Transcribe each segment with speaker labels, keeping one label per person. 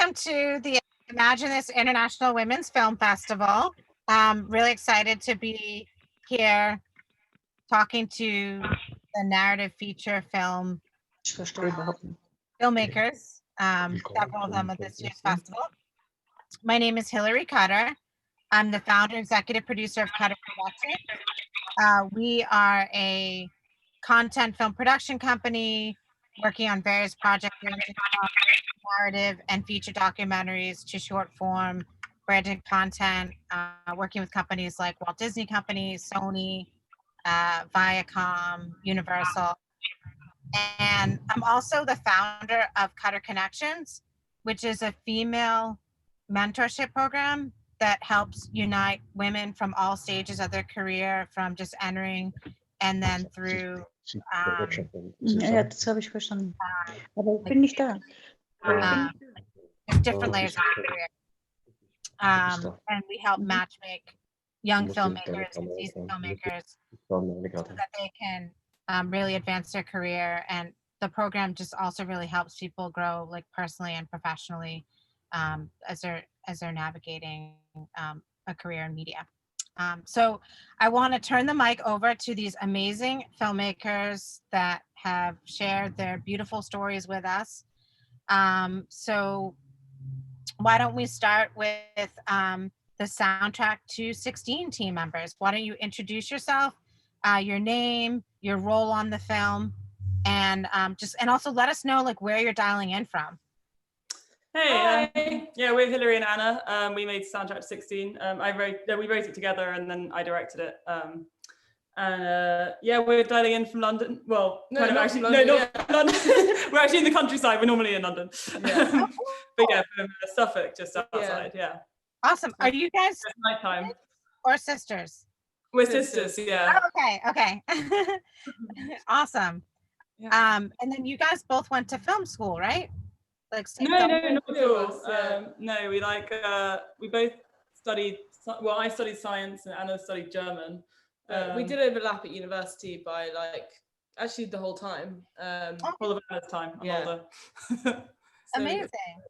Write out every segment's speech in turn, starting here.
Speaker 1: welcome to the Imagine This International Women's Film Festival. Really excited to be here talking to the narrative feature film filmmakers, several of them at this year's festival. My name is Hillary Cutter. I'm the founder and executive producer of Cutter Production. We are a content film production company working on various projects ranging from narrative and feature documentaries to short form branded content, working with companies like Walt Disney Company, Sony, Viacom, Universal. And I'm also the founder of Cutter Connections, which is a female mentorship program that helps unite women from all stages of their career, from just entering and then through
Speaker 2: Ja, das habe ich verstanden. Aber ich bin nicht da.
Speaker 1: different layers of their career. And we help matchmake young filmmakers and seasoned filmmakers so that they can really advance their career. And the program just also really helps people grow, like personally and professionally, as they're navigating a career in media. So I want to turn the mic over to these amazing filmmakers that have shared their beautiful stories with us. So why don't we start with the Soundtrack to 16 team members? Why don't you introduce yourself, your name, your role on the film, and also let us know like where you're dialing in from.
Speaker 3: Hey, yeah, we're Hillary and Anna. We made Soundtrack to 16. We wrote it together and then I directed it. Yeah, we're dialing in from London. Well, not London. We're actually in the countryside. We're normally in London. Yeah. But yeah, from Suffolk, just outside. Yeah.
Speaker 1: Awesome. Are you guys
Speaker 3: nighttime
Speaker 1: or sisters?
Speaker 3: We're sisters. Yeah.
Speaker 1: Oh, okay. Awesome. Yeah. And then you guys both went to film school, right? Like
Speaker 3: no, not at all. No, we both studied. Well, I studied science and Anna studied German.
Speaker 4: We did overlap at university by actually the whole time.
Speaker 3: All of Anna's time. I'm older.
Speaker 1: Amazing.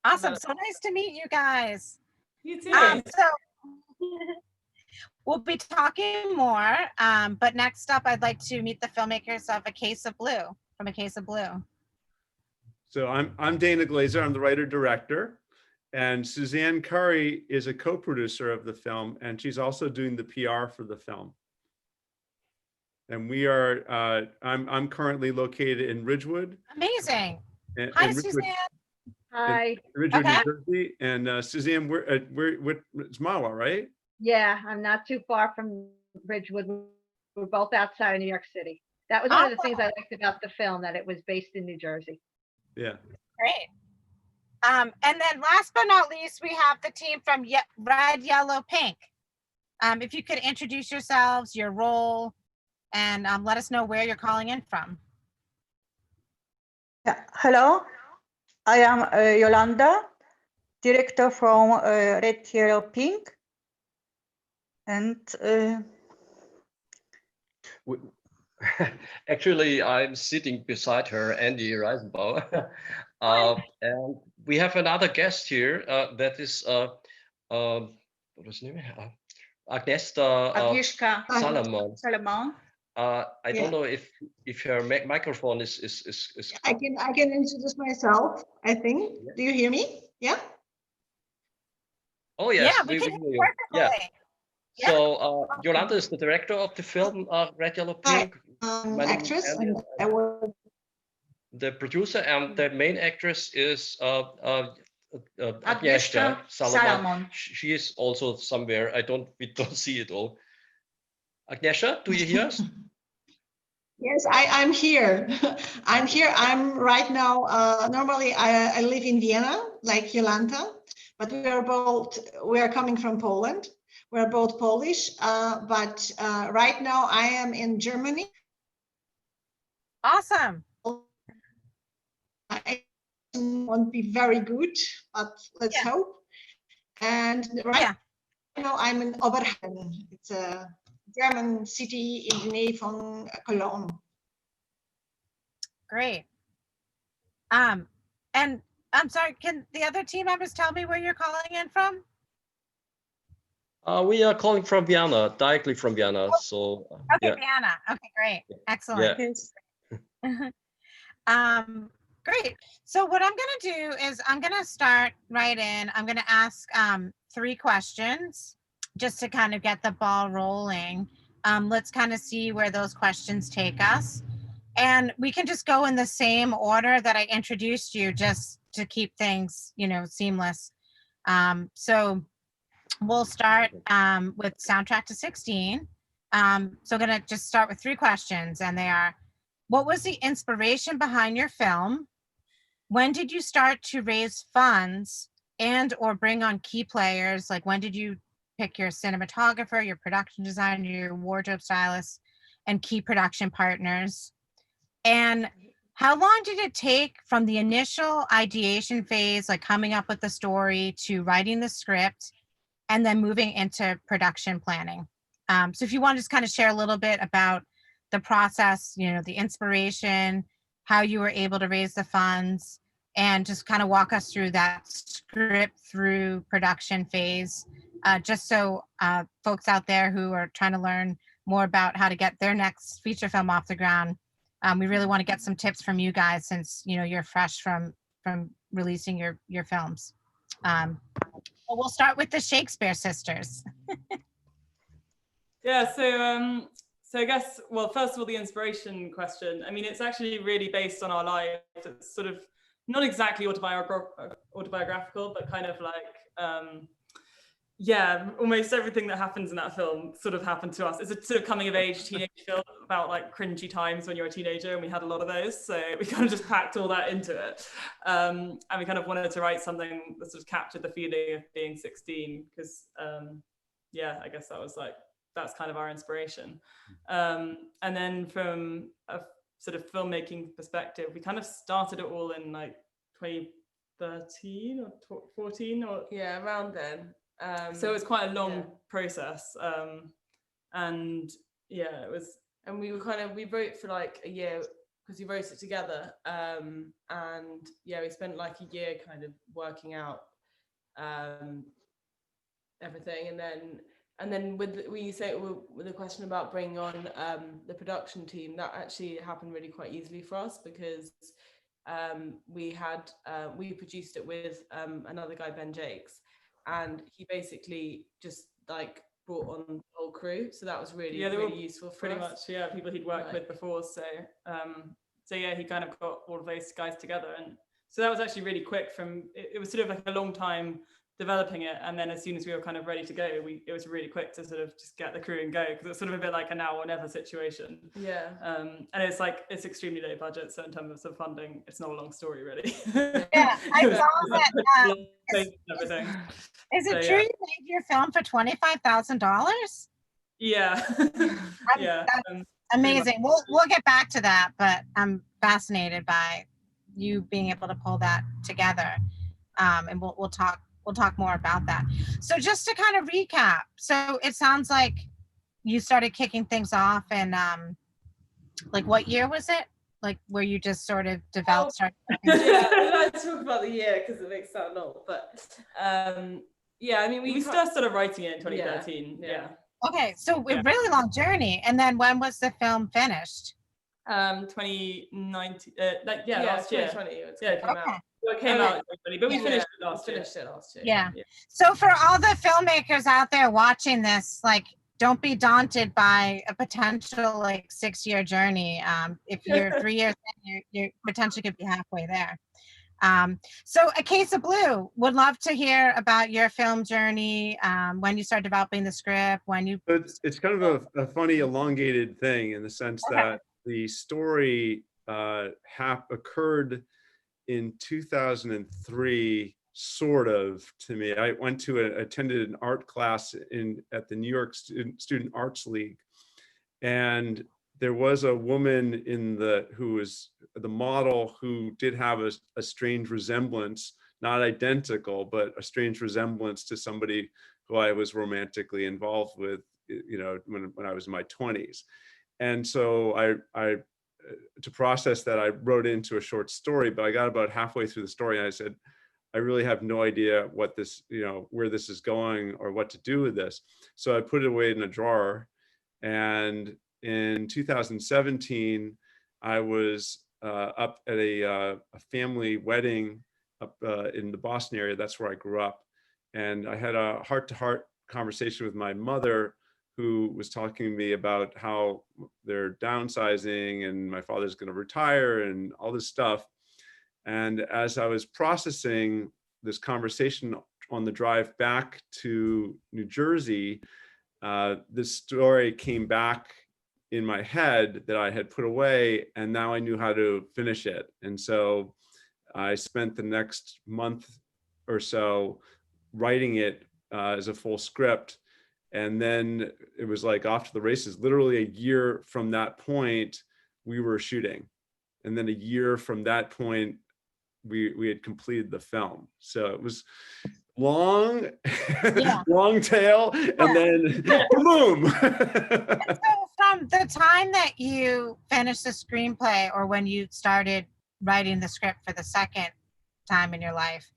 Speaker 1: Awesome. So nice to meet you guys.
Speaker 3: You too.
Speaker 1: So we'll be talking more, but next up, I'd like to meet the filmmakers of A Case of Blue, from A Case of Blue.
Speaker 5: So I'm Dana Glazer, I'm the writer-director, and Suzanne Curry is a co-producer of the film, and she's also doing the PR for the film. And we are, I'm currently located in Ridgewood.
Speaker 1: Amazing. Hi, Suzanne.
Speaker 6: Hi.
Speaker 5: Ridgewood, New Jersey. And Suzanne, it's Mahwah, right?
Speaker 6: Yeah, I'm not too far from Ridgewood. We're both outside of New York City. That was one of the things I liked about the film, that it was based in New Jersey.
Speaker 5: Yeah.
Speaker 1: Great. And then last but not least, we have the team from Red, Yellow, Pink. If you could introduce yourselves, your role, and let us know where you're calling in from.
Speaker 2: Yeah. Hello, I am Yolanda, director from Red, Yellow, Pink. And
Speaker 7: actually, I'm sitting beside her, Andy Reisenbauer. And we have another guest here. That is what was her name?
Speaker 2: Agnieszka
Speaker 7: Salomon. I don't know if her microphone is.
Speaker 8: I can introduce myself, I think. Do you hear me? Yeah.
Speaker 7: Oh yes,
Speaker 1: we can hear you.
Speaker 7: Yeah. So Yolanda is the director of the film Red, Yellow, Pink.
Speaker 8: Actress. And I was
Speaker 7: the producer, and the main actress is
Speaker 2: Agnieszka Salomon.
Speaker 7: She is also somewhere. We don't see it all. Agnieszka, do you hear us?
Speaker 8: Yes, I'm here. I'm here. I'm right now. Normally, I live in Vienna, like Yolanda, but we are coming from Poland. We're both Polish, but right now I am in Germany.
Speaker 1: Awesome.
Speaker 8: I won't be very good, but let's hope. And right now I'm in Oberhausen. It's a German city in the nähe von Cologne.
Speaker 1: Great. And I'm sorry, can the other team members tell me where you're calling in from?
Speaker 7: We are calling from Vienna, directly from Vienna. So
Speaker 1: Okay,
Speaker 7: yeah.
Speaker 1: Vienna. Okay, great. Excellent.
Speaker 7: Yeah.
Speaker 1: Great. So what I'm going to do is I'm going to start right in. I'm going to ask 3 questions just to kind of get the ball rolling. Let's kind of see where those questions take us. And we can just go in the same order that I introduced you, just to keep things, seamless. So we'll start with Soundtrack to 16. So I'm going to just start with 3 questions, and they are, what was the inspiration behind your film? When did you start to raise funds and or bring on key players? Like, when did you pick your cinematographer, your production designer, your wardrobe stylist, and key production partners? And how long did it take from the initial ideation phase, like coming up with the story, to writing the script and then moving into production planning? So if you want to just kind of share a little bit about the process, the inspiration, how you were able to raise the funds, and just kind of walk us through that script through production phase, just so folks out there who are trying to learn more about how to get their next feature film off the ground, we really want to get some tips from you guys, since you're fresh from releasing your films. Well, we'll start with the Shakespeare Sisters.
Speaker 3: Yeah, so I guess, well, first of all, the inspiration question. I mean, it's actually really based on our lives. It's sort of not exactly autobiographical, but kind of like, yeah, almost everything that happens in that film sort of happened to us. It's a sort of coming of age teenage film about like cringy times when you're a teenager, and we had a lot of those. So we kind of just packed all that into it. And we kind of wanted to write something that sort of captured the feeling of being 16, because yeah, I guess that's kind of our inspiration. And then from a sort of filmmaking perspective, we kind of started it all in like 2013 or 14 or
Speaker 4: yeah, around then.
Speaker 3: So it was quite a long process. And yeah, it was.
Speaker 4: And we wrote for like a year, because we wrote it together. And yeah, we spent like a year kind of working out everything. And then with the question about bringing on the production team, that actually happened really quite easily for us, because we produced it with another guy, Ben Jakes, and he basically just like brought on the whole crew. So that was really useful for
Speaker 3: pretty
Speaker 4: us.
Speaker 3: much, yeah, people he'd worked with before. So yeah, he kind of got all of those guys together, and so that was actually really quick. It was sort of like a long time developing it, and then as soon as we were kind of ready to go, it was really quick to sort of just get the crew and go, because it's sort of a bit like a now or never situation.
Speaker 4: Yeah.
Speaker 3: And it's extremely low budget, so in terms of funding, it's not a long story really.
Speaker 1: Yeah, I saw that. Is it true
Speaker 3: yeah.
Speaker 1: you made your film for $25,000?
Speaker 3: Yeah. Yeah.
Speaker 1: That's amazing. We'll get back to that, but I'm fascinated by you being able to pull that together. And we'll talk more about that. So just to kind of recap, so it sounds like you started kicking things off in like, what year was it? Like, where you just sort of developed?
Speaker 4: Yeah, we like to talk about the year because it makes it sound old, but yeah, I mean, we
Speaker 3: started writing it in 2013. Yeah.
Speaker 1: Okay, so a really long journey. And then when was the film finished?
Speaker 3: 2019. Last year.
Speaker 4: 2020.
Speaker 3: It came out. Well, it came out, but we finished it last year.
Speaker 1: Yeah. So for all the filmmakers out there watching this, like, don't be daunted by a potential like 6-year journey. If you're 3 years in, you potentially could be halfway there. So A Case of Blue, would love to hear about your film journey, when you started developing the script,
Speaker 5: It's kind of a funny elongated thing, in the sense that the story occurred in 2003, sort of, to me. I attended an art class at the New York Student Arts League, and there was a woman who was the model, who did have a strange resemblance, not identical, but a strange resemblance to somebody who I was romantically involved with, when I was in my 20s. And so I to process that, I wrote into a short story, but I got about halfway through the story and I said, I really have no idea what this, where this is going or what to do with this. So I put it away in a drawer. And in 2017, I was up at a family wedding up in the Boston area. That's where I grew up. And I had a heart-to-heart conversation with my mother, who was talking to me about how they're downsizing and my father's going to retire and all this stuff. And as I was processing this conversation on the drive back to New Jersey, this story came back in my head that I had put away, and now I knew how to finish it. And so I spent the next month or so writing it as a full script. And then it was like off to the races. Literally a year from that point, we were shooting. And then a year from that point, we had completed the film. So it was long, long tail, and then boom.
Speaker 1: So from the time that you finished the screenplay, or when you started writing the script for the second time in your life,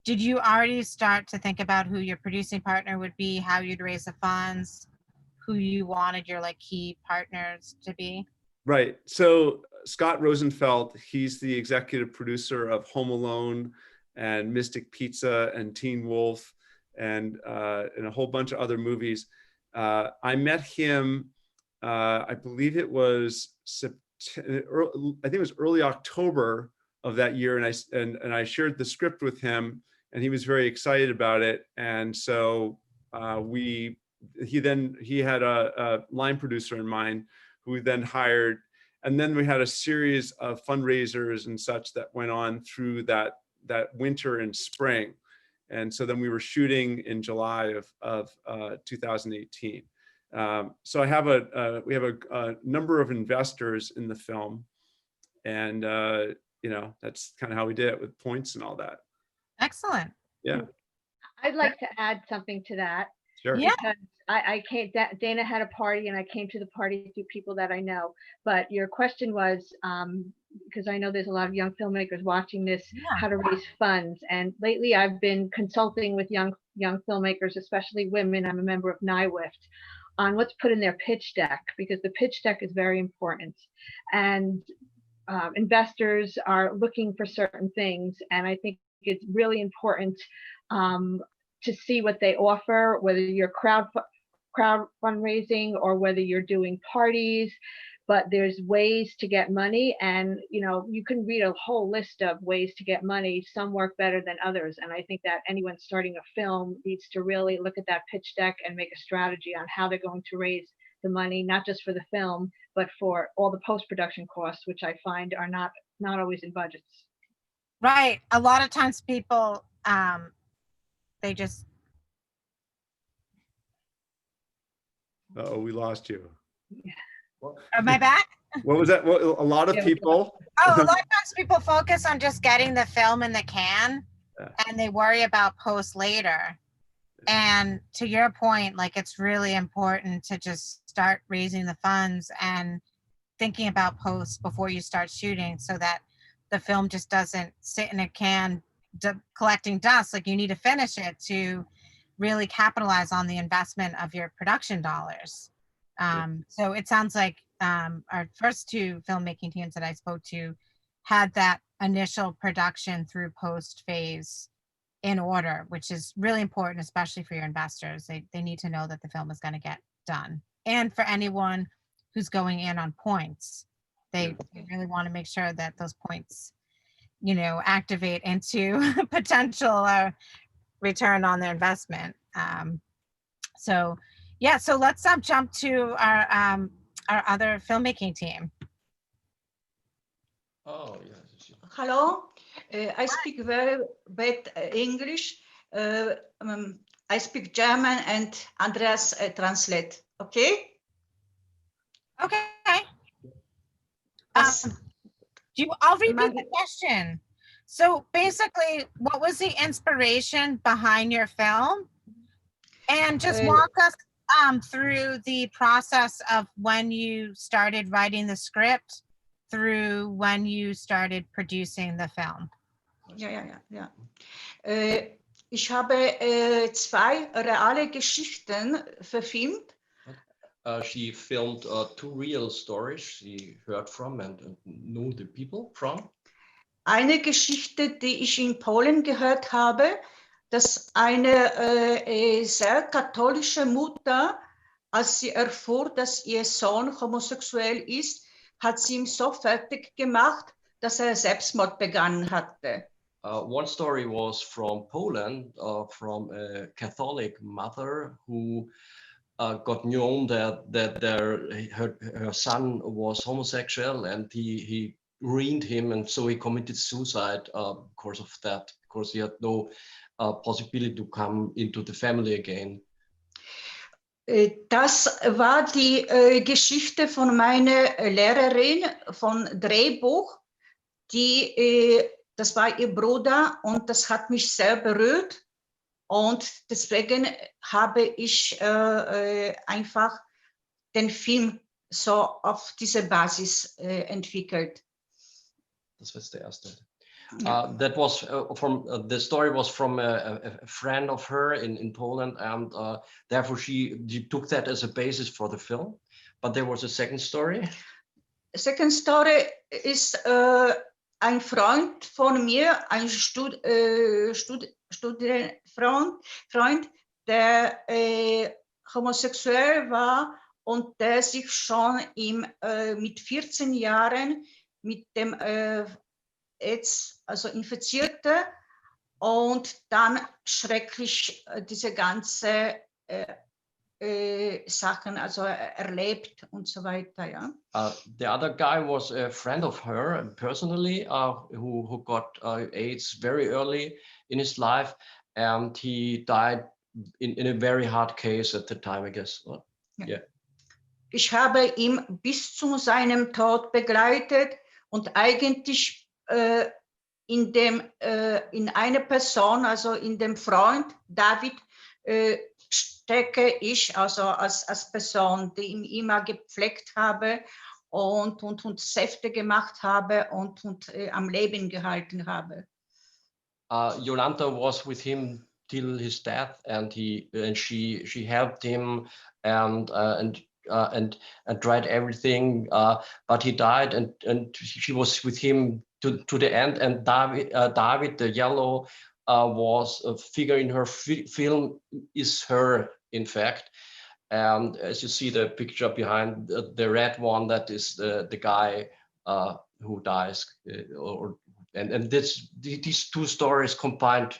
Speaker 1: did you already start to think about who your producing partner would be, how you'd raise the funds, who you wanted your key partners to be?
Speaker 5: Right. So Scott Rosenfeld, he's the executive producer of Home Alone and Mystic Pizza and Teen Wolf and a whole bunch of other movies. I met him, I believe it was early October of that year, and I shared the script with him, and he was very excited about it. And so he had a line producer in mind who we then hired. And then we had a series of fundraisers and such that went on through that winter and spring. And so then we were shooting in July of 2018. So we have a number of investors in the film, and that's kind of how we did it, with points and all that.
Speaker 1: Excellent.
Speaker 5: Yeah.
Speaker 6: I'd like to add something to that.
Speaker 5: Sure.
Speaker 1: Yeah.
Speaker 6: Because I came, Dana had a party and I came to the party through people that I know. But your question was, because I know there's a lot of young filmmakers watching this, how to raise funds. And lately I've been consulting with young filmmakers, especially women. I'm a member of NIWIFT, on what's put in their pitch deck, because the pitch deck is very important. And investors are looking for certain things. And I think it's really important to see what they offer, whether you're crowd fundraising or whether you're doing parties. But there's ways to get money, and you can read a whole list of ways to get money. Some work better than others, and I think that anyone starting a film needs to really look at that pitch deck and make a strategy on how they're going to raise the money, not just for the film, but for all the post-production costs, which I find are not always in budgets.
Speaker 1: Right. A lot of times people, they just.
Speaker 5: Uh-oh, we lost you.
Speaker 6: Yeah.
Speaker 1: Am I back?
Speaker 5: What was that? Well, a lot of people.
Speaker 1: A lot of times people focus on just getting the film in the can, and they worry about post later. And to your point, it's really important to just start raising the funds and thinking about post before you start shooting, so that the film just doesn't sit in a can collecting dust. You need to finish it to really capitalize on the investment of your production dollars. So it sounds like our first two filmmaking teams that I spoke to had that initial production through post phase in order, which is really important, especially for your investors. They need to know that the film is going to get done. And for anyone who's going in on points, they really want to make sure that those points, activate into potential return on their investment. So let's jump to our other filmmaking team.
Speaker 7: Oh, yes.
Speaker 2: Hello, I speak very bad English. I speak German, and Andreas translate. Okay.
Speaker 1: Okay.
Speaker 2: Yes.
Speaker 1: I'll repeat the question. So basically, what was the inspiration behind your film? And just walk us through the process of when you started writing the script through when you started producing the film?
Speaker 2: Ja. Ich habe 2 reale Geschichten verfilmt.
Speaker 7: She filmed 2 real stories she heard from and knew the people from.
Speaker 2: Eine Geschichte, die ich in Polen gehört habe, dass eine sehr katholische Mutter, als sie erfuhr, dass ihr Sohn homosexuell ist, hat sie ihn so fertig gemacht, dass er Selbstmord begangen hatte.
Speaker 7: One story was from Poland, from a Catholic mother who got known that her son was homosexual, and he ruined him, and so he committed suicide because of that, because he had no possibility to come into the family again.
Speaker 2: Das war die Geschichte von meiner Lehrerin von Drehbuch, das war ihr Bruder, und das hat mich sehr berührt, und deswegen habe ich einfach den Film so auf diese Basis entwickelt.
Speaker 7: Das war der erste. That was the story was from a friend of her in Poland, and therefore she took that as a basis for the film. But there was a second story.
Speaker 2: Second story ist ein Freund von mir, ein Studienfreund, der homosexuell war und der sich schon mit 14 Jahren mit dem AIDS infizierte und dann schrecklich diese ganze Sachen erlebt und so weiter, ja.
Speaker 7: The other guy was a friend of her personally, who got AIDS very early in his life, and he died in a very hard case at the time, I guess. Yeah.
Speaker 2: Ich habe ihn bis zu seinem Tod begleitet, und eigentlich in einer Person, also in dem Freund David, stecke ich als Person, die ihn immer gepflegt habe und Säfte gemacht habe und am Leben gehalten habe.
Speaker 7: Jolanta was with him till his death, and she helped him and tried everything, but he died, and she was with him to the end. And David the Yellow was a figure in her film, is her in fact. And as you see the picture behind, the red one, that is the guy who dies, and these 2 stories combined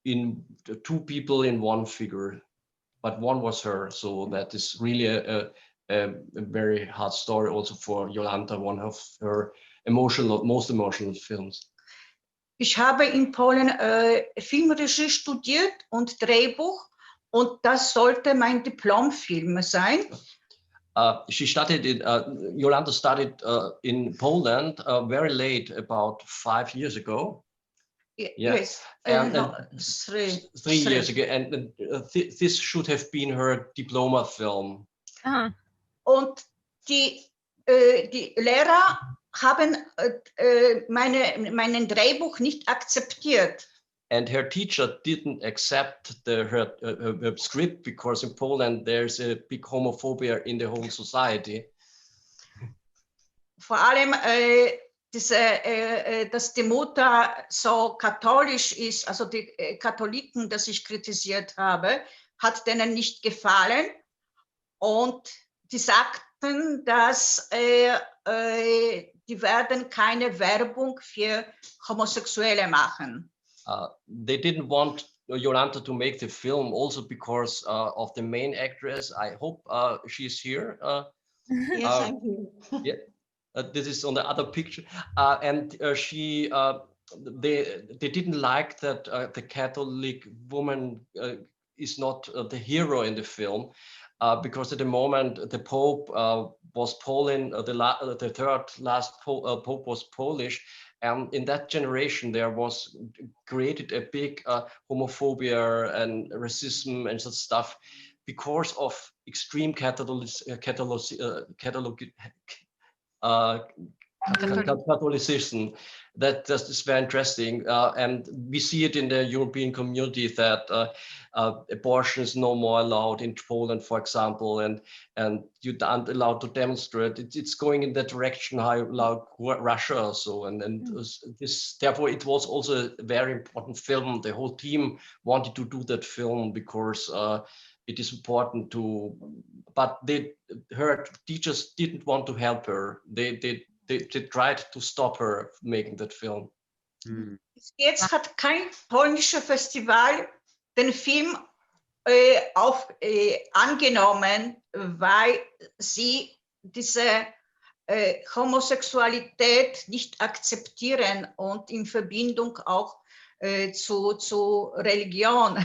Speaker 7: in 2 people in one figure, but one was her. So that is really a very hard story also for Jolanta, one of her most emotional films.
Speaker 2: Ich habe in Polen Filmregie studiert und Drehbuch, und das sollte mein Diplomfilm sein.
Speaker 7: Jolanta studied in Poland very late, about 5 years ago.
Speaker 2: Yes,
Speaker 7: and
Speaker 2: 3
Speaker 7: years ago, and this should have been her diploma film.
Speaker 2: Und die Lehrer haben meinen Drehbuch nicht akzeptiert.
Speaker 7: And her teacher didn't accept her script, because in Poland there's a big homophobia in the whole society.
Speaker 2: Vor allem, dass die Mutter so katholisch ist, also die Katholiken, das ich kritisiert habe, hat denen nicht gefallen, und die sagten, dass die werden keine Werbung für Homosexuelle machen.
Speaker 7: They didn't want Jolanta to make the film, also because of the main actress. I hope she's here.
Speaker 8: Yes, I'm here.
Speaker 7: Yeah, this is on the other picture, and they didn't like that the Catholic woman is not the hero in the film, because at the moment the Pope was Poland, the third last Pope was Polish. And in that generation, there was created a big homophobia and racism and such stuff because of extreme Catholicism. That is very interesting, and we see it in the European community that abortion is no more allowed in Poland, for example, and you aren't allowed to demonstrate. It's going in that direction how allowed Russia also, and this therefore it was also a very important film. The whole team wanted to do that film because it is important to, but her teachers didn't want to help her. They tried to stop her making that film.
Speaker 2: Jetzt hat kein polnisches Festival den Film angenommen, weil sie diese Homosexualität nicht akzeptieren und in Verbindung auch zu Religion.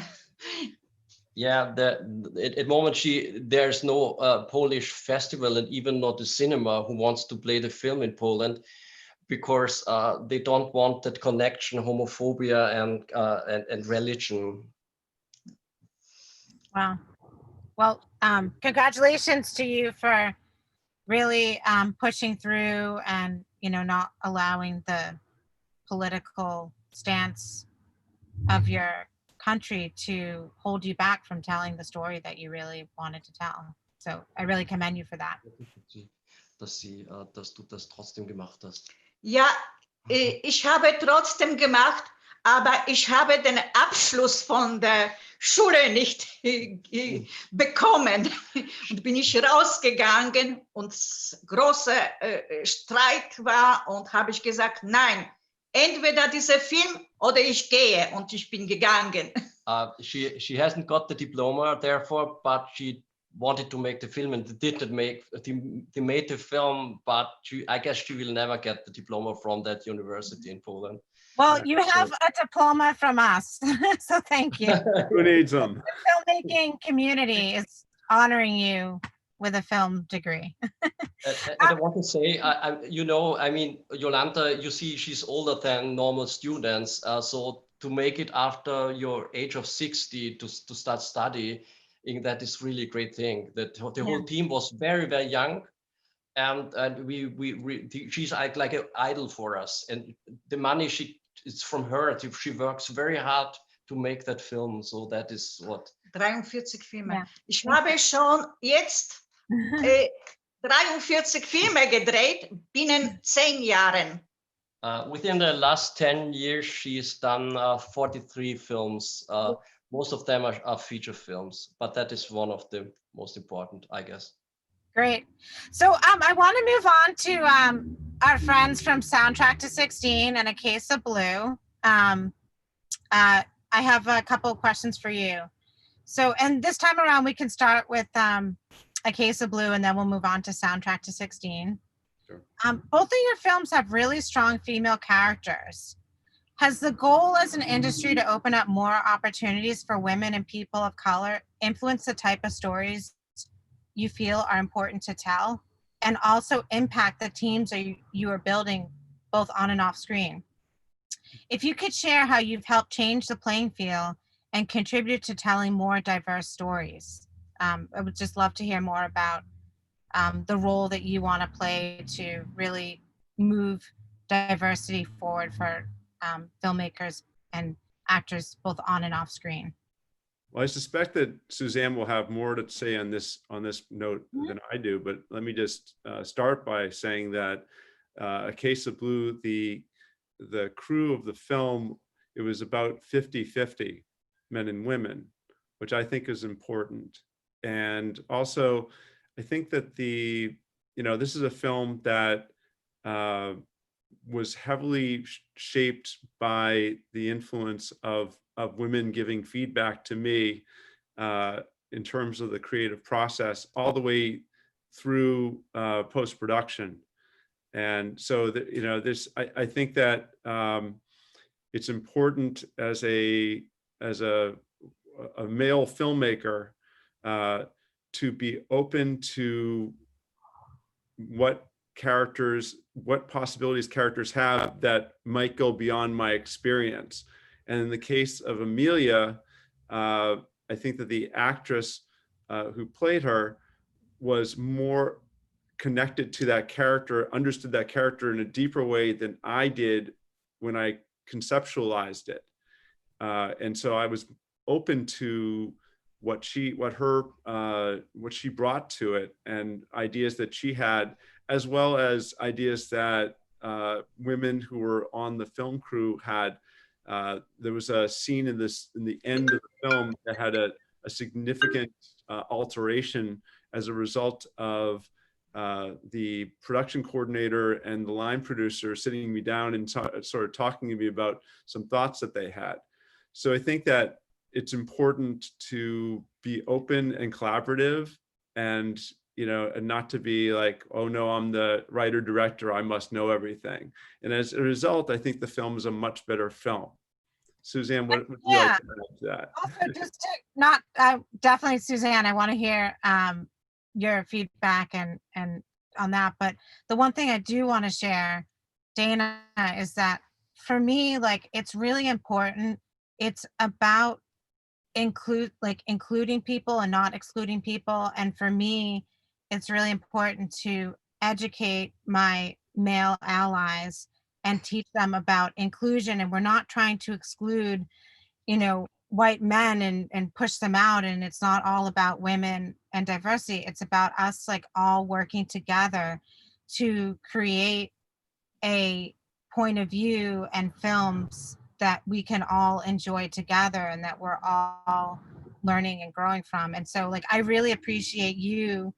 Speaker 7: Yeah, at the moment there's no Polish festival and even not a cinema who wants to play the film in Poland because they don't want that connection, homophobia and religion.
Speaker 1: Wow. Well, congratulations to you for really pushing through and, not allowing the political stance of your country to hold you back from telling the story that you really wanted to tell. So I really commend you for that.
Speaker 7: Dass du das trotzdem gemacht hast.
Speaker 2: Ja, ich habe trotzdem gemacht, aber ich habe den Abschluss von der Schule nicht bekommen. Und bin ich rausgegangen und großer Streit war und habe ich gesagt, nein, entweder dieser Film oder ich gehe, und ich bin gegangen.
Speaker 7: She hasn't got the diploma, therefore, but she wanted to make the film and they made the film, but I guess she will never get the diploma from that university in Poland.
Speaker 1: Well, you have a diploma from us, so thank you.
Speaker 5: Who needs them?
Speaker 1: The filmmaking community is honoring you with a film degree.
Speaker 7: And I want to say, I mean, Jolanta, you see, she's older than normal students. So to make it after your age of 60 to start studying, that is really a great thing. That the whole team was very, very young. And she's like an idol for us. And the money it's from her. She works very hard to make that film. So that is what.
Speaker 2: 43 Filme. Ja. Ich habe schon jetzt 43 Filme gedreht binnen 10 Jahren.
Speaker 7: Within the last 10 years, she's done 43 films. Most of them are feature films, but that is one of the most important, I guess.
Speaker 1: Great. So I want to move on to our friends from Soundtrack to 16 and A Case of Blue. I have a couple of questions for you. So, and this time around, we can start with A Case of Blue, and then we'll move on to Soundtrack to 16.
Speaker 5: Sure.
Speaker 1: Both of your films have really strong female characters. Has the goal as an industry to open up more opportunities for women and people of color influence the type of stories you feel are important to tell, and also impact the teams you are building both on and off screen? If you could share how you've helped change the playing field and contribute to telling more diverse stories. I would just love to hear more about the role that you want to play to really move diversity forward for filmmakers and actors both on and off screen.
Speaker 5: Well, I suspect that Suzanne will have more to say on this note than I do, but let me just start by saying that A Case of Blue, the crew of the film, it was about 50-50 men and women, which I think is important. And also, I think that this is a film that was heavily shaped by the influence of women giving feedback to me in terms of the creative process all the way through post-production. And so I think that it's important as a male filmmaker to be open to what possibilities characters have that might go beyond my experience. And in the case of Amelia, I think that the actress who played her was more connected to that character, understood that character in a deeper way than I did when I conceptualized it. And so I was open to what she brought to it, and ideas that she had, as well as ideas that women who were on the film crew had. There was a scene in the end of the film that had a significant alteration as a result of the production coordinator and the line producer sitting me down and sort of talking to me about some thoughts that they had. So I think that it's important to be open and collaborative, and and not to be like, oh no, I'm the writer director, I must know everything. And as a result, I think the film is a much better film. Suzanne, what would you like to add to that?
Speaker 1: Also, just definitely, Suzanne, I want to hear your feedback and on that. But the one thing I do want to share, Dana, is that for me, like, it's really important. It's about including people and not excluding people. And for me, it's really important to educate my male allies and teach them about inclusion. And we're not trying to exclude, white men and push them out. And it's not all about women and diversity. It's about us, like, all working together to create a point of view and films that we can all enjoy together and that we're all learning and growing from. And so, like, I really appreciate you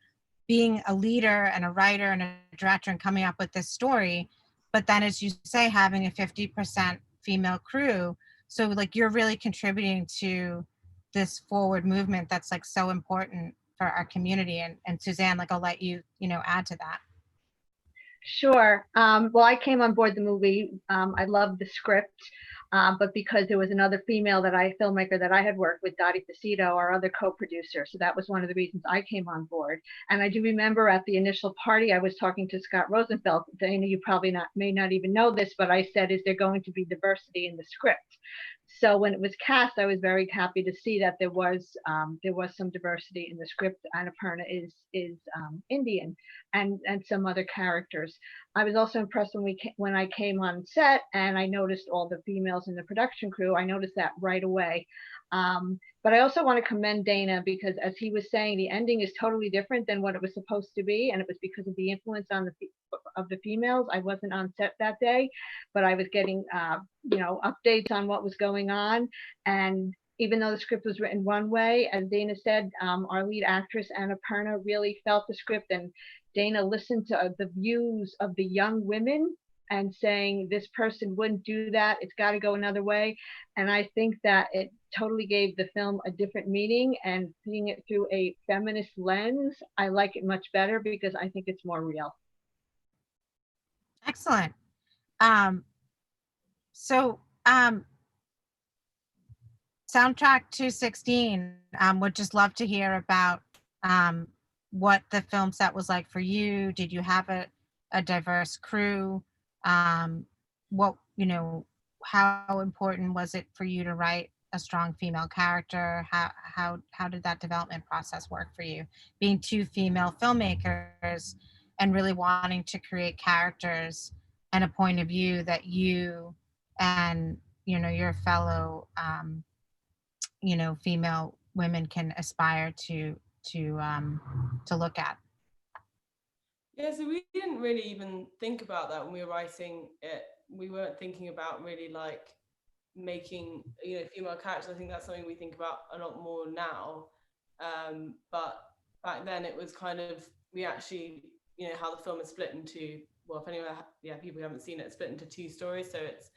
Speaker 1: being a leader and a writer and a director and coming up with this story. But then, as you say, having a 50% female crew. So, like, you're really contributing to this forward movement that's, like, so important for our community. And Suzanne, like, I'll let you, add to that.
Speaker 6: Sure. Well, I came on board the movie. I loved the script, but because there was another female filmmaker that I had worked with, Dottie Faceto, our other co-producer. So that was one of the reasons I came on board. And I do remember at the initial party, I was talking to Scott Rosenfeld. Dana, you probably may not even know this, but I said, is there going to be diversity in the script? So when it was cast, I was very happy to see that there was some diversity in the script. Annapurna is Indian, and some other characters. I was also impressed when I came on set and I noticed all the females in the production crew. I noticed that right away. But I also want to commend Dana, because as he was saying, the ending is totally different than what it was supposed to be, and it was because of the influence of the females. I wasn't on set that day, but I was getting updates on what was going on. And even though the script was written one way, as Dana said, our lead actress Annapurna really felt the script, and Dana listened to the views of the young women and saying, this person wouldn't do that, it's got to go another way. And I think that it totally gave the film a different meaning, and seeing it through a feminist lens, I like it much better because I think it's more real.
Speaker 1: Excellent. So Soundtrack 216, would just love to hear about what the film set was like for you. Did you have a diverse crew? How important was it for you to write a strong female character? How did that development process work for you, being two female filmmakers and really wanting to create characters and a point of view that you and your fellow female women can aspire to look at?
Speaker 4: Yeah, so we didn't really even think about that when we were writing it. We weren't thinking about really like making female characters. I think that's something we think about a lot more now. But back then it was kind of, we actually, how the film is split into, well, if anyone, people who haven't seen it, it's split into two stories. So it's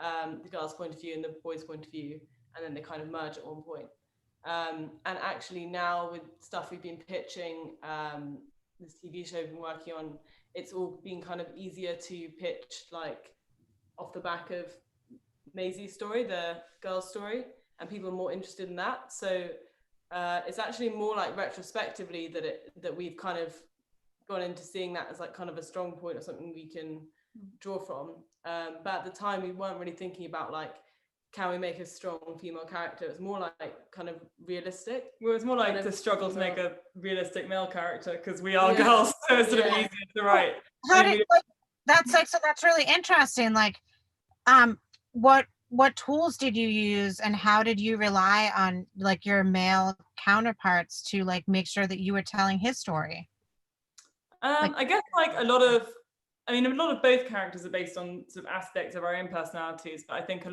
Speaker 4: the girl's point of view and the boy's point of view, and then they kind of merge at one point. And actually now with stuff we've been pitching, this TV show we've been working on, it's all been kind of easier to pitch like off the back of Maisie's story, the girl's story, and people are more interested in that. So it's actually more like retrospectively that we've kind of gone into seeing that as like kind of a strong point or something we can draw from. But at the time we weren't really thinking about like can we make a strong female character? It's more like kind of realistic.
Speaker 3: Well, it's more like
Speaker 4: kind of
Speaker 3: the struggle to make
Speaker 4: female-
Speaker 3: a realistic male character because we are girls, so it's sort of easier to write.
Speaker 1: How did, like, that's like, so that's really interesting. Like, what tools did you use, and how did you rely on like your male counterparts to like make sure that you were telling his story?
Speaker 3: I guess like a lot of both characters are based on sort of aspects of our own personalities, but I think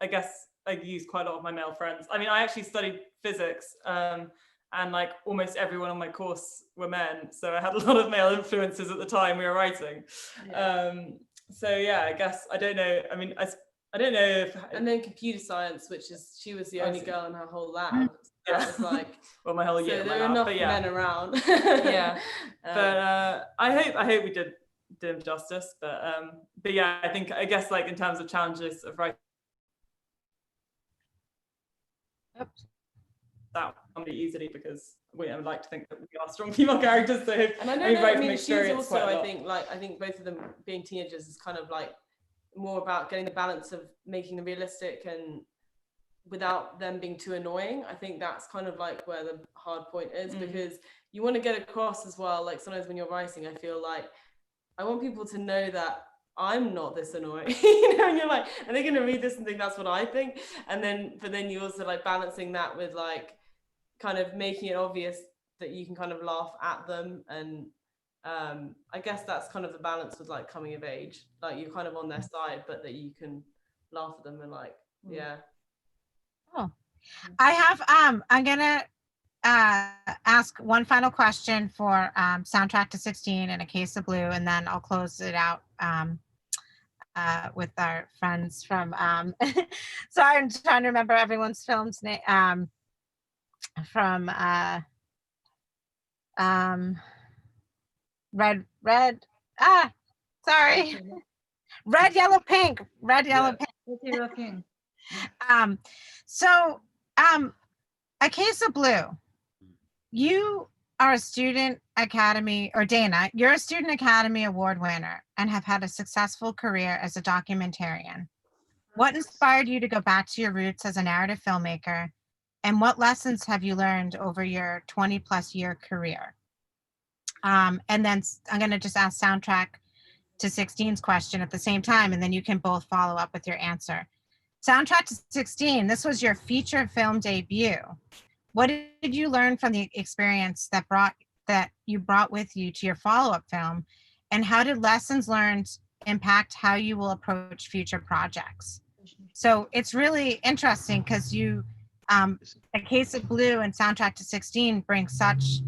Speaker 3: I guess I use quite a lot of my male friends. I mean, I actually studied physics, and like almost everyone on my course were men, so I had a lot of male influences at the time we were writing. So yeah, I guess I don't know. I mean, I don't know if.
Speaker 4: And then computer science, she was the only girl in her whole lab. So
Speaker 3: Yeah.
Speaker 4: it was like,
Speaker 3: well, my whole year.
Speaker 4: so there were enough men around.
Speaker 3: Yeah, but I hope we did him justice. But yeah, I guess like in terms of challenges of writing, that can be easily because I like to think that we are strong female characters. So
Speaker 4: and I don't know. I mean, she's also. I think both of them being teenagers is kind of like more about getting the balance of making them realistic and without them being too annoying. I think that's kind of like where the hard point is, because you want to get across as well. Like sometimes when you're writing, I feel like I want people to know that I'm not this annoying, you know, and you're like, and they're going to read this and think that's what I think. And then, but then you also like balancing that with like kind of making it obvious that you can kind of laugh at them. And I guess that's kind of the balance with like coming of age, like you're kind of on their side, but that you can laugh at them and like, yeah.
Speaker 1: Oh, I have, I'm gonna ask one final question for Soundtrack to 16 and A Case of Blue, and then I'll close it out with our friends from, sorry, I'm trying to remember everyone's film's name, from Red, sorry. Red, Yellow, Pink. So, A Case of Blue, you are a student academy, or Dana, you're a student academy award winner and have had a successful career as a documentarian. What inspired you to go back to your roots as a narrative filmmaker, and what lessons have you learned over your 20+ year career? And then I'm going to just ask Soundtrack to 16's question at the same time, and then you can both follow up with your answer. Soundtrack to 16, this was your feature film debut. What did you learn from the experience that you brought with you to your follow-up film, and how did lessons learned impact how you will approach future projects? So it's really interesting because you, A Case of Blue and Soundtrack to 16 bring such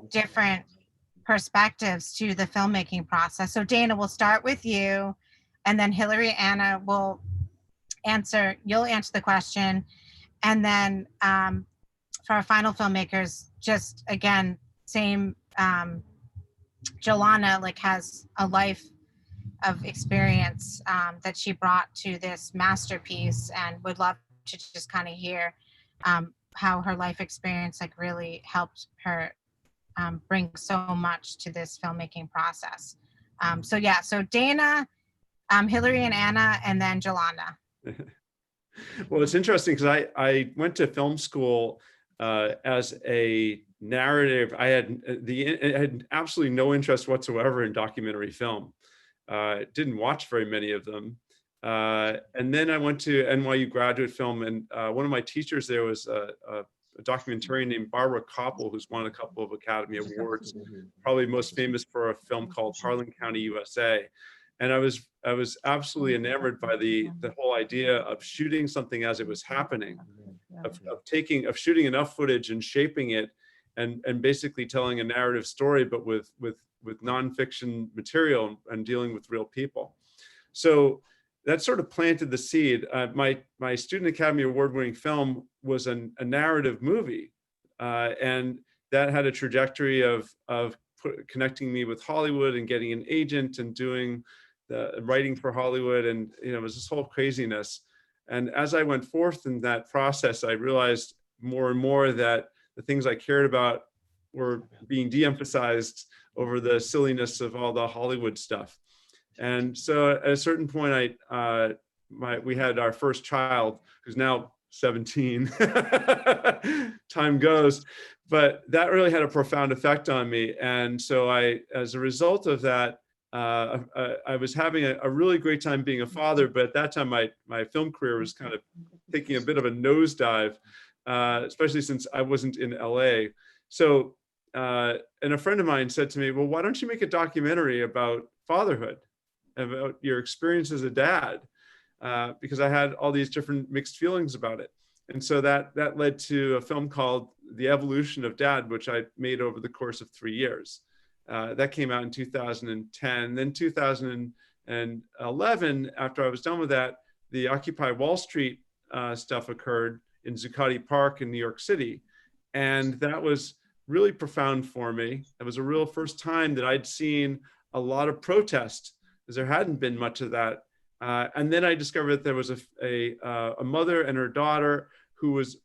Speaker 1: different perspectives to the filmmaking process. So Dana, we'll start with you, and then Hillary, Anna will you'll answer the question, and then for our final filmmakers, just again, same, Jolana like has a life of experience that she brought to this masterpiece, and would love to just kind of hear how her life experience like really helped her bring so much to this filmmaking process. So yeah, so Dana, Hillary and Anna, and then Jolana.
Speaker 5: Well, it's interesting because I went to film school as a narrative. I had absolutely no interest whatsoever in documentary film. Didn't watch very many of them. And then I went to NYU graduate film, and one of my teachers there was a documentarian named Barbara Koppel, who's won a couple of Academy Awards, probably most famous for a film called Harlan County, USA. And I was absolutely enamored by the whole idea of shooting something as it was happening, of shooting enough footage and shaping it, and basically telling a narrative story, but with nonfiction material and dealing with real people. So that sort of planted the seed. My Student Academy Award-winning film was a narrative movie, and that had a trajectory of connecting me with Hollywood and getting an agent and doing the writing for Hollywood, and it was this whole craziness. And as I went forth in that process, I realized more and more that the things I cared about were being de-emphasized over the silliness of all the Hollywood stuff. And so at a certain point, we had our first child, who's now 17. Time goes, but that really had a profound effect on me. And so as a result of that, I was having a really great time being a father, but at that time my film career was kind of taking a bit of a nosedive, especially since I wasn't in LA. So, and a friend of mine said to me, well, why don't you make a documentary about fatherhood, about your experience as a dad? Because I had all these different mixed feelings about it. And so that led to a film called The Evolution of Dad, which I made over the course of 3 years. That came out in 2010. Then 2011, after I was done with that, the Occupy Wall Street stuff occurred in Zuccotti Park in New York City. And that was really profound for me. It was a real first time that I'd seen a lot of protest, because there hadn't been much of that. And then I discovered that there was a mother and her daughter who was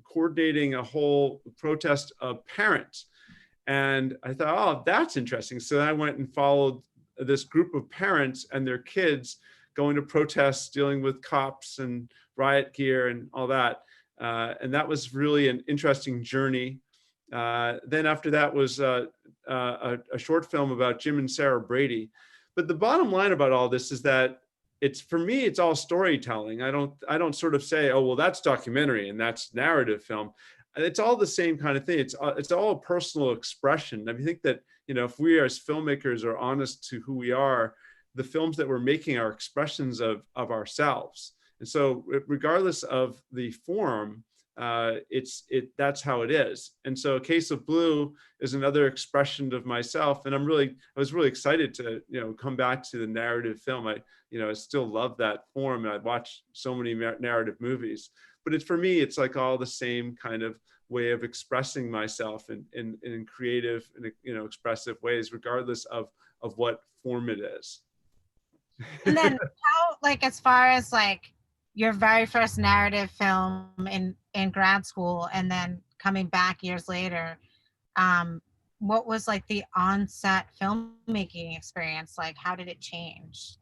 Speaker 5: coordinating a whole protest of parents. And I thought, oh, that's interesting. So I went and followed this group of parents and their kids going to protests, dealing with cops and riot gear and all that. And that was really an interesting journey. Then after that was a short film about Jim and Sarah Brady. But the bottom line about all this is that for me, it's all storytelling. I don't sort of say, oh, well, that's documentary and that's narrative film. It's all the same kind of thing. It's all a personal expression. I think that, if we as filmmakers are honest to who we are, the films that we're making are expressions of ourselves. And so regardless of the form, that's how it is. And so A Case of Blue is another expression of myself. And I was really excited to, come back to the narrative film. I still love that form, and I've watched so many narrative movies. But for me, it's like all the same kind of way of expressing myself in creative and expressive ways, regardless of what form it is.
Speaker 1: And then how, as far as your very first narrative film in grad school, and then coming back years later, what was the on-set filmmaking experience like? How did it change?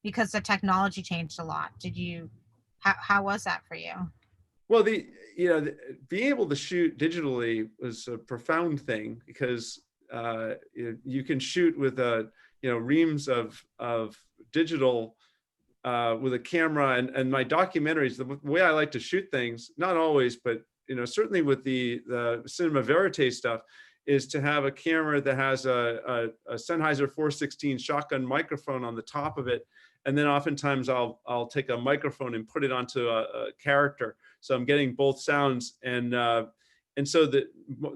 Speaker 1: Because the technology changed a lot. How was that for you?
Speaker 5: Well, being able to shoot digitally was a profound thing, because you can shoot with reams of digital with a camera, and my documentaries, the way I like to shoot things, not always, but certainly with the cinema verite stuff, is to have a camera that has a Sennheiser 416 shotgun microphone on the top of it. And then oftentimes I'll take a microphone and put it onto a character. So I'm getting both sounds. And so the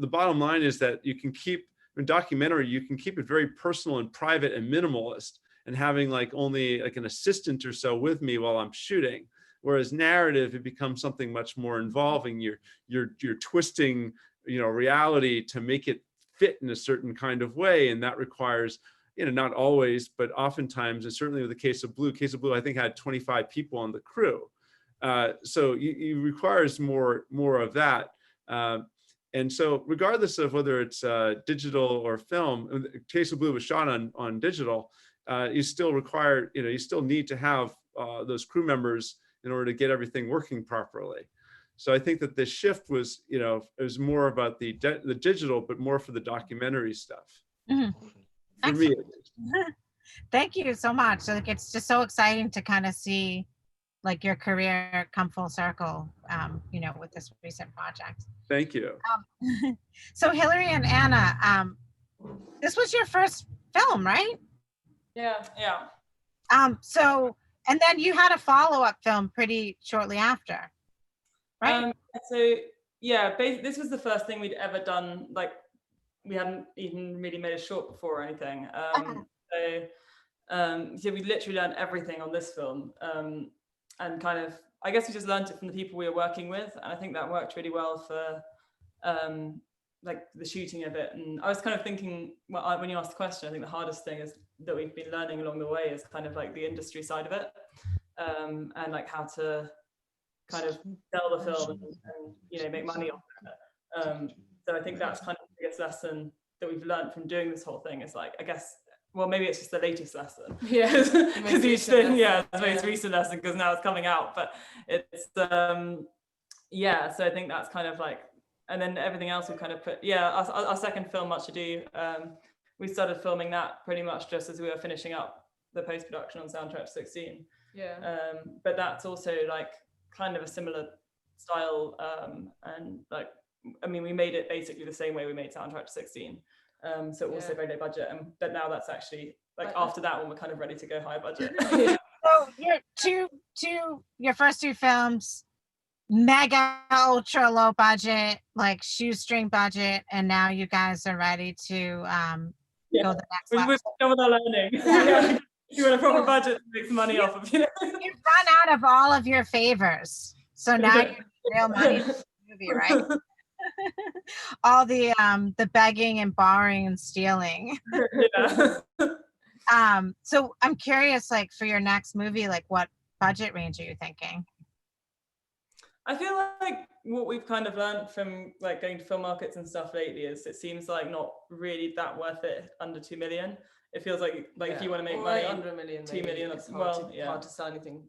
Speaker 5: bottom line is that you can keep, in documentary, you can keep it very personal and private and minimalist, and having only an assistant or so with me while I'm shooting. Whereas narrative, it becomes something much more involving. You're twisting, reality to make it fit in a certain kind of way. And that requires, not always, but oftentimes, and certainly with the Case of Blue, I think had 25 people on the crew. So it requires more of that. And so regardless of whether it's digital or film, Case of Blue was shot on digital, you still require, you still need to have those crew members in order to get everything working properly. So I think that the shift was, it was more about the digital, but more for the documentary stuff.
Speaker 1: Mm-hmm.
Speaker 5: For me, at least.
Speaker 1: Thank you so much. It's just so exciting to kind of see your career come full circle, with this recent project.
Speaker 5: Thank you.
Speaker 1: So Hillary and Anna, this was your first film, right?
Speaker 3: Yeah.
Speaker 1: So, and then you had a follow-up film pretty shortly after, right?
Speaker 3: This was the first thing we'd ever done. We hadn't even really made a short before or anything. So we literally learned everything on this film, and kind of, I guess we just learned it from the people we were working with, and I think that worked really well for the shooting of it. And I was kind of thinking, when you asked the question, I think the hardest thing is that we've been learning along the way is kind of the industry side of it, and how to kind of sell the film and make money off of it. So I think that's kind of the biggest lesson that we've learned from doing this whole thing is I guess well, maybe it's just the latest lesson.
Speaker 4: Yeah,
Speaker 3: Because each thing, yeah, it's the most recent lesson because now it's coming out. But it's yeah. So I think that's kind of like, and then everything else we kind of put. Yeah, our second film, Much Ado, we started filming that pretty much just as we were finishing up the post-production on Soundtrack 16.
Speaker 4: Yeah.
Speaker 3: But that's also like kind of a similar style, and like, I mean, we made it basically the same way we made Soundtrack 16. So also very low budget, but now that's actually like after that one we're kind of ready to go high budget.
Speaker 1: So your first two films, mega ultra low budget, like shoestring budget, and now you guys are ready to go the next level.
Speaker 3: We've done with our learning. Yeah. You want a proper budget to make some money off of, you know?
Speaker 1: You've run out of all of your favors, so now you need real money for the movie, right? All the begging and borrowing and stealing.
Speaker 3: Yeah.
Speaker 1: So I'm curious, like for your next movie, like what budget range are you thinking?
Speaker 3: I feel like what we've kind of learned from like going to film markets and stuff lately is it seems like not really that worth it under 2 million. It feels like if you want to make money
Speaker 4: under 1 million,
Speaker 3: 2 million,
Speaker 4: it's hard to sell anything.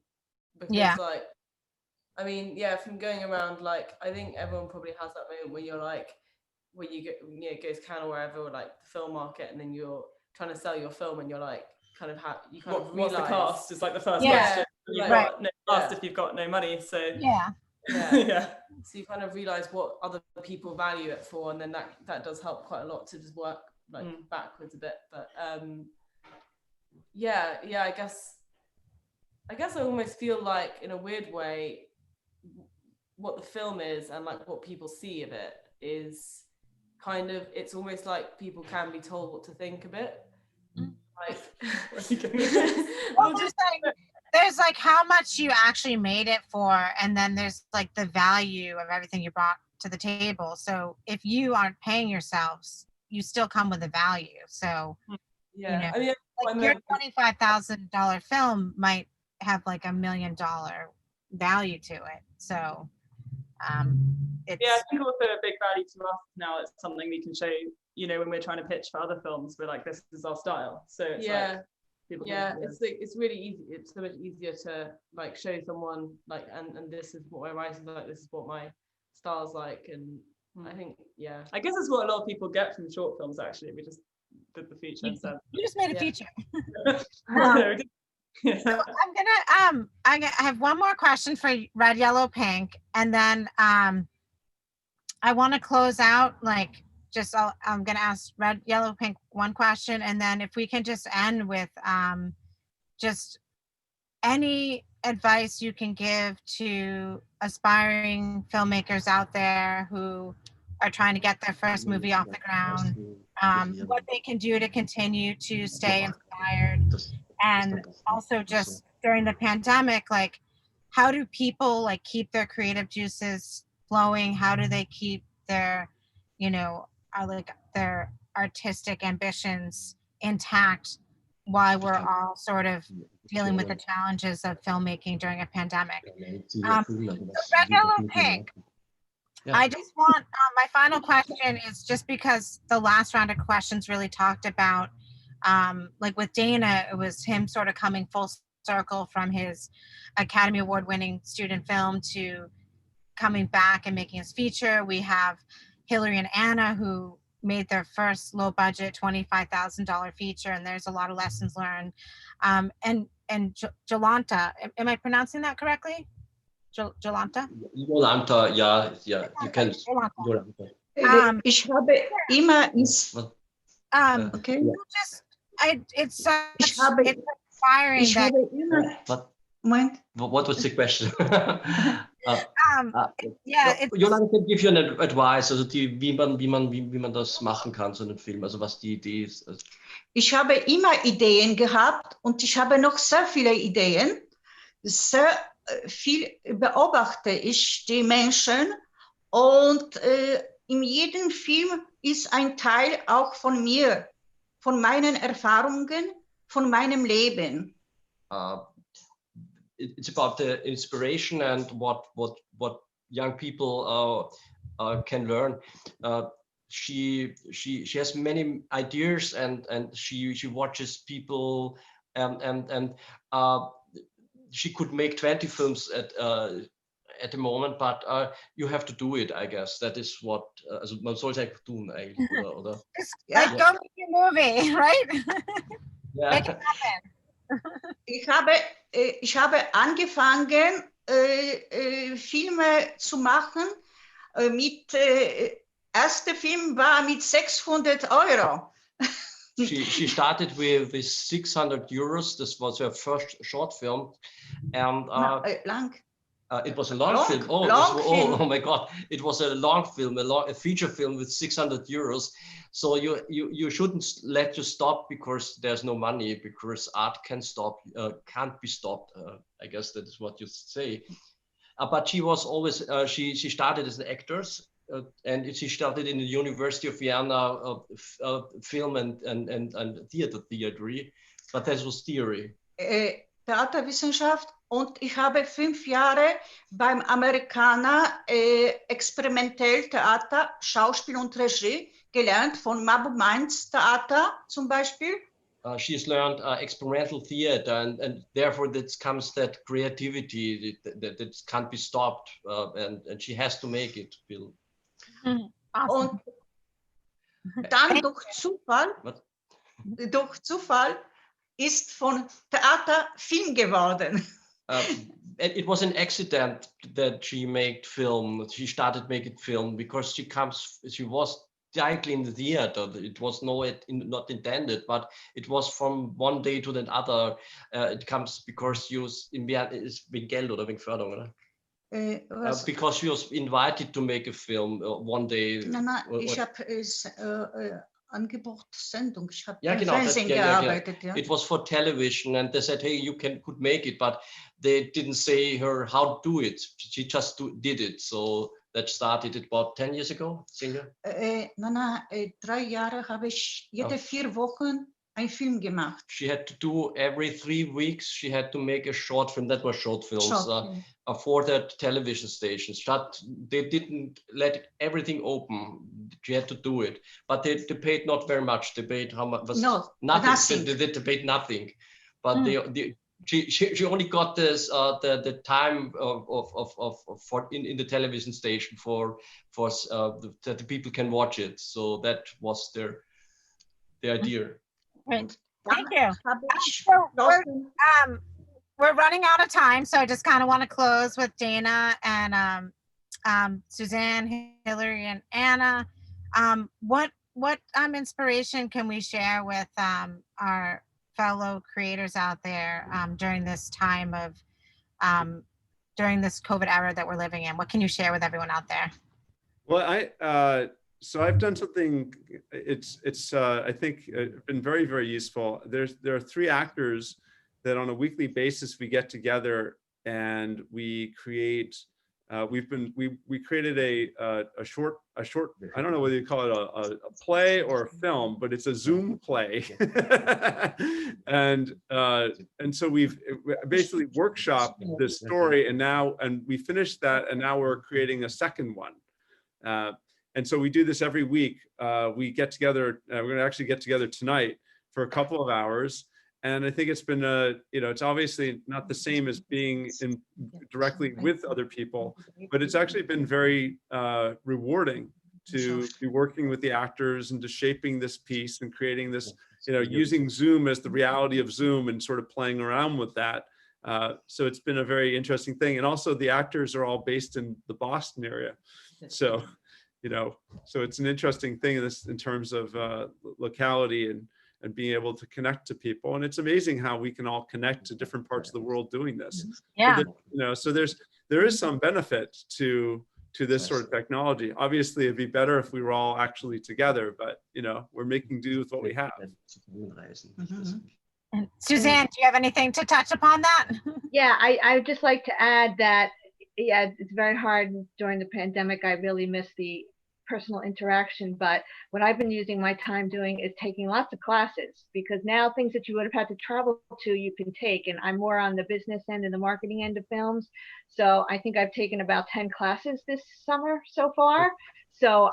Speaker 4: Because like, I mean, yeah, from going around, like I think everyone probably has that moment where you're like, where you get, you know, go to Cannes or wherever, or like the film market, and then you're trying to sell your film, and you're like, kind of you kind of realize
Speaker 3: what's the cost is like the first
Speaker 1: Yeah.
Speaker 3: question. You've got no cost if you've got no money. So
Speaker 1: Yeah.
Speaker 3: yeah.
Speaker 4: So you kind of realize what other people value it for, and then that does help quite a lot to just work like backwards a bit. But yeah, I guess I almost feel like in a weird way what the film is and like what people see of it is kind of, it's almost like people can be told what to think a bit. Like
Speaker 1: well, there's like how much you actually made it for, and then there's like the value of everything you brought to the table. So if you aren't paying yourselves, you still come with a value. So
Speaker 4: yeah,
Speaker 1: you know,
Speaker 4: I mean,
Speaker 1: like your $25,000 film might have like $1 million value to it. So it's,
Speaker 3: yeah, I think also a big value to us now. It's something we can show, you know, when we're trying to pitch for other films. We're like, this is our style. So it's
Speaker 4: it's really easy. It's so much easier to like show someone like, and this is what my writing's like, this is what my style's like, and I think
Speaker 3: I guess it's what a lot of people get from short films. Actually, we just did the feature instead.
Speaker 1: You just made a feature.
Speaker 3: So
Speaker 1: I have one more question for Red, Yellow, Pink, and then I want to close out like just I'm gonna ask Red, Yellow, Pink one question, and then if we can just end with just any advice you can give to aspiring filmmakers out there who are trying to get their first movie off the ground, what they can do to continue to stay inspired. And also just during the pandemic, like how do people like keep their creative juices flowing? How do they keep their, you know, like their artistic ambitions intact while we're all sort of dealing with the challenges of filmmaking during a pandemic? Red, Yellow, Pink. I just want, my final question is just because the last round of questions really talked about like with Dana, it was him sort of coming full circle from his Academy Award winning student film to coming back and making his feature. We have Hillary and Anna who made their first low budget $25,000 feature, and there's a lot of lessons learned. And Jolanta, am I pronouncing that correctly? Jolanta?
Speaker 7: Jolanta, yeah, you can.
Speaker 1: Jolanta.
Speaker 2: Ich habe immer
Speaker 1: okay. It's inspiring.
Speaker 7: What was the question?
Speaker 1: Yeah,
Speaker 7: Jolanta can give you an advice, also wie man das machen kann, so einen Film, also was die Idee ist.
Speaker 2: Ich habe immer Ideen gehabt und ich habe noch sehr viele Ideen. Sehr viel beobachte ich die Menschen und in jedem Film ist ein Teil auch von mir, von meinen Erfahrungen, von meinem Leben.
Speaker 7: It's about the inspiration and what young people can learn. she has many ideas, and she watches people, and she could make 20 films at the moment, but you have to do it, I guess. That is what, also man soll es einfach tun eigentlich, oder?
Speaker 1: Like, go make your movie, right?
Speaker 7: Ja.
Speaker 1: Make it happen.
Speaker 2: Ich habe angefangen, Filme zu machen. Erster Film war mit 600 Euro.
Speaker 7: She started with 600 euros. This was her first short film, and
Speaker 2: Lang.
Speaker 7: it was a long film. Oh my God! It was a long film, a feature film with 600 euros. So you shouldn't let you stop because there's no money, because art can't be stopped. I guess that is what you say. But she was always she started as an actress. And she started in the University of Vienna film and theater theory, but that was theory.
Speaker 2: Theaterwissenschaft, und ich habe 5 Jahre beim Amerikaner experimentell Theater, Schauspiel und Regie gelernt, von Mabu Mainz Theater zum Beispiel.
Speaker 7: She's learned experimental theater, and therefore that comes that creativity that can't be stopped, and she has to make it, Bill.
Speaker 1: Awesome.
Speaker 2: Und dann durch Zufall ist von Theater Film geworden.
Speaker 7: It was an accident that she made film. She started making film because she was directly in the theater. It was not intended, but it was from one day to the other. It comes because she was in wegen Geld oder wegen Förderung, oder? Because she was invited to make a film one day.
Speaker 2: Nein, ich habe Angebotssendung. Ich habe
Speaker 7: im
Speaker 2: Fernsehen gearbeitet. Ja.
Speaker 7: It was for television, and they said, hey, you could make it, but they didn't say her how to do it. She just did it. So that started about 10 years ago, Singer?
Speaker 2: 3 Jahre habe ich jede 4 Wochen einen Film gemacht.
Speaker 7: She had to do every 3 weeks. She had to make a short film. That was short films for the television stations. They didn't let everything open. She had to do it, but they paid not very much. They paid how much? Nothing. They paid nothing, but she only got this the time for in the television station for that the people can watch it. So that was the idea.
Speaker 1: Great. Thank you. So we're running out of time, so I just kind of want to close with Dana and Suzanne, Hillary, and Anna. What inspiration can we share with our fellow creators out there during this time of during this COVID era that we're living in? What can you share with everyone out there?
Speaker 5: Well, so I've done something. It's I think been very, very useful. There are 3 actors that on a weekly basis we get together and we create. We created a short. I don't know whether you call it a play or a film, but it's a Zoom play, and so we've basically workshopped this story, and we finished that, and now we're creating a second one. And so we do this every week. We get together. We're going to actually get together tonight for a couple of hours. And I think it's been it's obviously not the same as being directly with other people, but it's actually been very rewarding to be working with the actors and to shaping this piece and creating this, using Zoom as the reality of Zoom and sort of playing around with that. So it's been a very interesting thing. And also the actors are all based in the Boston area. So, so it's an interesting thing in terms of locality and being able to connect to people. And it's amazing how we can all connect to different parts of the world doing this.
Speaker 1: Yeah.
Speaker 5: So there is some benefit to this sort of technology. Obviously, it'd be better if we were all actually together, but we're making do with what we have.
Speaker 1: And Suzanne, do you have anything to touch upon that?
Speaker 6: Yeah, I would just like to add that, yeah, it's very hard during the pandemic. I really miss the personal interaction. But what I've been using my time doing is taking lots of classes, because now things that you would have had to travel to, you can take. And I'm more on the business end and the marketing end of films. So I think I've taken about 10 classes this summer so far. So,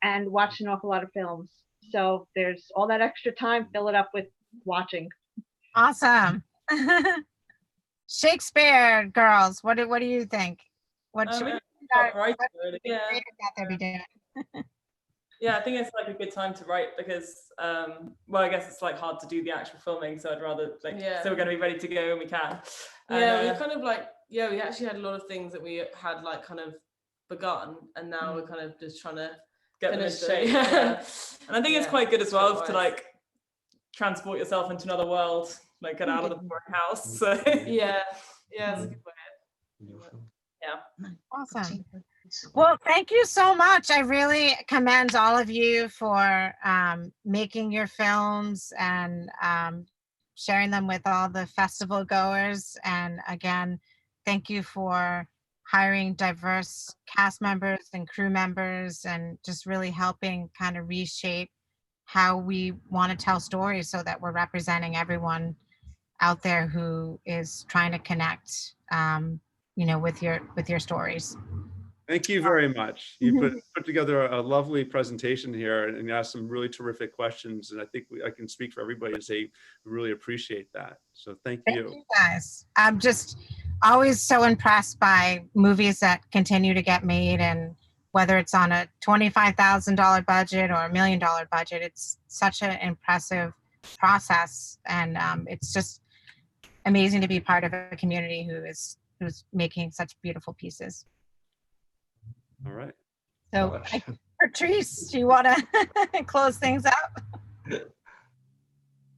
Speaker 6: and watched an awful lot of films. So there's all that extra time, fill it up with watching.
Speaker 1: Awesome. Shakespeare girls, what do you think? What should they be doing?
Speaker 3: Yeah, I think it's like a good time to write because, well, I guess it's like hard to do the actual filming, so I'd rather like, so we're going to be ready to go when we can.
Speaker 4: Yeah, we kind of like, we actually had a lot of things that we had like kind of begun, and now we're kind of just trying to
Speaker 3: get them into shape. Yeah. And I think it's quite good as well to like transport yourself into another world, like get out of the boring house. So
Speaker 4: yeah, that's a good way.
Speaker 1: Yeah. Awesome. Well, thank you so much. I really commend all of you for making your films and sharing them with all the festival goers. And again, thank you for hiring diverse cast members and crew members and just really helping kind of reshape how we want to tell stories so that we're representing everyone out there who is trying to connect, with your stories.
Speaker 5: Thank you very much. You put together a lovely presentation here and asked some really terrific questions. And I think I can speak for everybody and say we really appreciate that. So thank you.
Speaker 1: Thank you guys. I'm just always so impressed by movies that continue to get made, and whether it's on a $25,000 budget or $1 million budget, it's such an impressive process. And it's just amazing to be part of a community who's making such beautiful pieces.
Speaker 5: All right.
Speaker 1: So, Patrice, do you want to close things up?